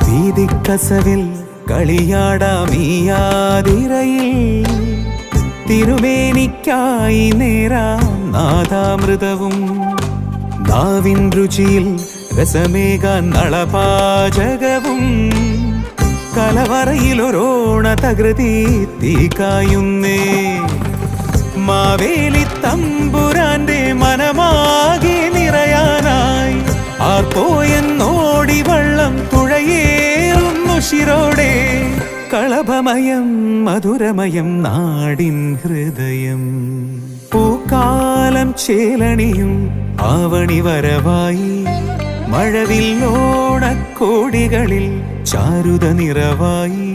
വീതിക്കസവിൽ കളിയാടാമീയാതിരയിൽ തിരുമേനിക്കായി നേരാം നാദാമൃതവും നാവിൻ രുചിയിൽ രസമേകാൻ നളപാചകവും കലവറയിലൊരോണ തകൃതി തീക്കായുന്നേ മാവേലി തമ്പുരാന്റെ മനമാകെ നിറയാനായി ആർപ്പോയെന്നോടി വള്ളം തുഴയേറുന്നു ശിരോടെ കളഭമയം മധുരമയം നാടിൻ ഹൃദയം പൂക്കാലം ചേലണിയും ആവണി വരവായി മഴവില്ലോണക്കോടികളിൽ ചാരുത നിറവായി